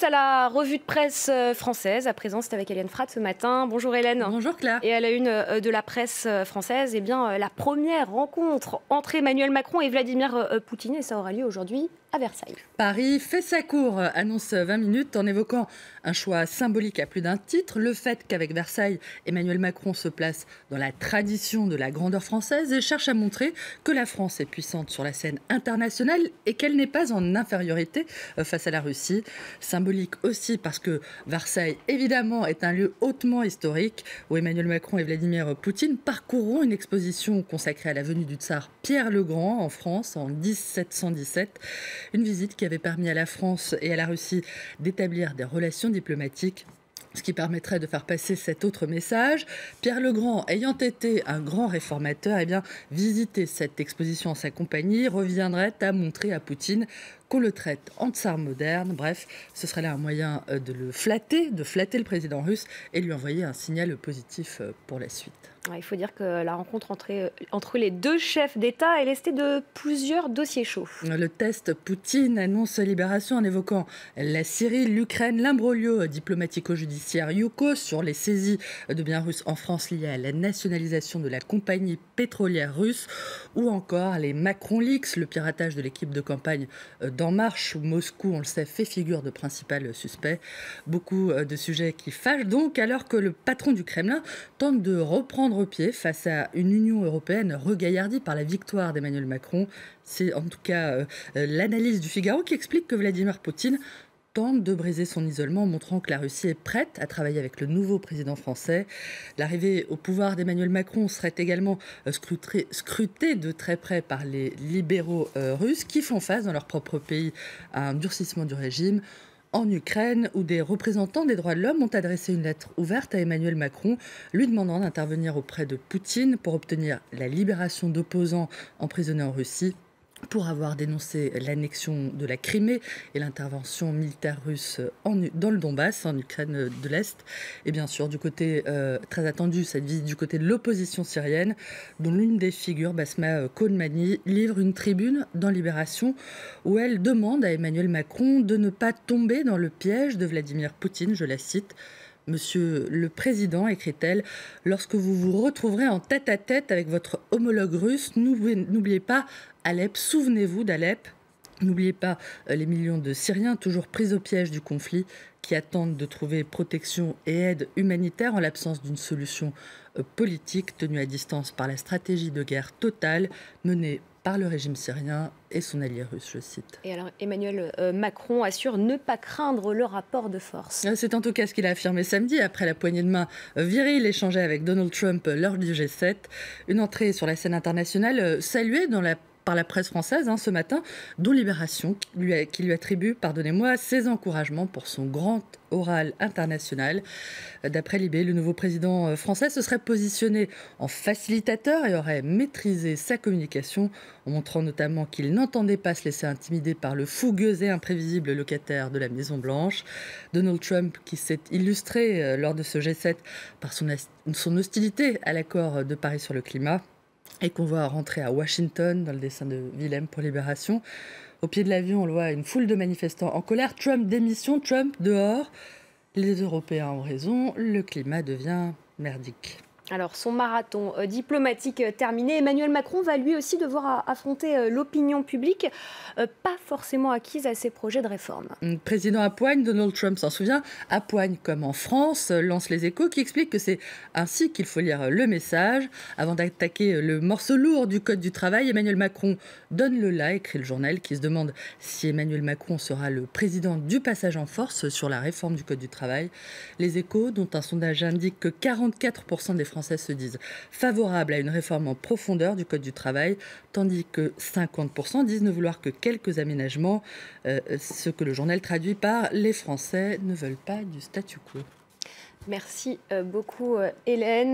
à la revue de presse française. À présent, c'est avec Hélène Fratt ce matin. Bonjour Hélène. Bonjour Claire. Et à la une de la presse française, eh bien, la première rencontre entre Emmanuel Macron et Vladimir Poutine. Et ça aura lieu aujourd'hui à Versailles. Paris fait sa cour, annonce 20 minutes en évoquant un choix symbolique à plus d'un titre. Le fait qu'avec Versailles, Emmanuel Macron se place dans la tradition de la grandeur française et cherche à montrer que la France est puissante sur la scène internationale et qu'elle n'est pas en infériorité face à la Russie. Symbolique aussi parce que Versailles, évidemment, est un lieu hautement historique où Emmanuel Macron et Vladimir Poutine parcourront une exposition consacrée à la venue du tsar Pierre le Grand en France en 1717. Une visite qui avait permis à la France et à la Russie d'établir des relations diplomatiques, ce qui permettrait de faire passer cet autre message. Pierre le Grand, ayant été un grand réformateur, eh bien, visiter cette exposition en sa compagnie reviendrait à montrer à Poutine qu'on le traite en tsar moderne. Bref, ce serait là un moyen de le flatter, de flatter le président russe et lui envoyer un signal positif pour la suite. Il faut dire que la rencontre entre les deux chefs d'État est lestée de plusieurs dossiers chauds. Le test Poutine annonce Libération en évoquant la Syrie, l'Ukraine, l'imbroglio diplomatico-judiciaire Yukos sur les saisies de biens russes en France liées à la nationalisation de la compagnie pétrolière russe ou encore les Macron Leaks, le piratage de l'équipe de campagne d'En Marche où Moscou, on le sait, fait figure de principal suspect. Beaucoup de sujets qui fâchent donc alors que le patron du Kremlin tente de reprendre pied face à une Union européenne regaillardie par la victoire d'Emmanuel Macron. C'est en tout cas l'analyse du Figaro qui explique que Vladimir Poutine tente de briser son isolement en montrant que la Russie est prête à travailler avec le nouveau président français. L'arrivée au pouvoir d'Emmanuel Macron serait également scrutée de très près par les libéraux russes qui font face dans leur propre pays à un durcissement du régime. En Ukraine, où des représentants des droits de l'homme ont adressé une lettre ouverte à Emmanuel Macron, lui demandant d'intervenir auprès de Poutine pour obtenir la libération d'opposants emprisonnés en Russie, pour avoir dénoncé l'annexion de la Crimée et l'intervention militaire russe dans le Donbass, en Ukraine de l'Est. Et bien sûr, du côté très attendu, cette visite du côté de l'opposition syrienne, dont l'une des figures, Basma Kohnmani, livre une tribune dans Libération où elle demande à Emmanuel Macron de ne pas tomber dans le piège de Vladimir Poutine, je la cite. Monsieur le Président, écrit-elle, lorsque vous vous retrouverez en tête-à-tête avec votre homologue russe, n'oubliez pas Alep, souvenez-vous d'Alep. N'oubliez pas les millions de Syriens toujours pris au piège du conflit qui attendent de trouver protection et aide humanitaire en l'absence d'une solution politique tenue à distance par la stratégie de guerre totale menée par le régime syrien et son allié russe, je cite. Et alors Emmanuel Macron assure ne pas craindre le rapport de force. C'est en tout cas ce qu'il a affirmé samedi après la poignée de main virile échangée avec Donald Trump lors du G7. Une entrée sur la scène internationale saluée par la presse française ce matin, dont Libération qui lui attribue, ses encouragements pour son grand oral international. D'après Libé, le nouveau président français se serait positionné en facilitateur et aurait maîtrisé sa communication, en montrant notamment qu'il n'entendait pas se laisser intimider par le fougueux et imprévisible locataire de la Maison-Blanche. Donald Trump, qui s'est illustré lors de ce G7 par son hostilité à l'accord de Paris sur le climat, et qu'on voit rentrer à Washington, dans le dessin de Willem pour Libération. Au pied de l'avion, on voit une foule de manifestants en colère. Trump démission, Trump dehors. Les Européens ont raison, le climat devient merdique. Alors, son marathon diplomatique terminé, Emmanuel Macron va lui aussi devoir affronter l'opinion publique, pas forcément acquise à ses projets de réforme. Président à poigne, Donald Trump s'en souvient, à poigne comme en France, lance les Échos qui explique que c'est ainsi qu'il faut lire le message. Avant d'attaquer le morceau lourd du Code du travail, Emmanuel Macron donne le là, écrit le journal, qui se demande si Emmanuel Macron sera le président du passage en force sur la réforme du Code du travail. Les Échos, dont un sondage indique que 44% des Français se disent favorables à une réforme en profondeur du Code du travail, tandis que 50% disent ne vouloir que quelques aménagements, ce que le journal traduit par « les Français ne veulent pas du statu quo ». Merci beaucoup Hélène.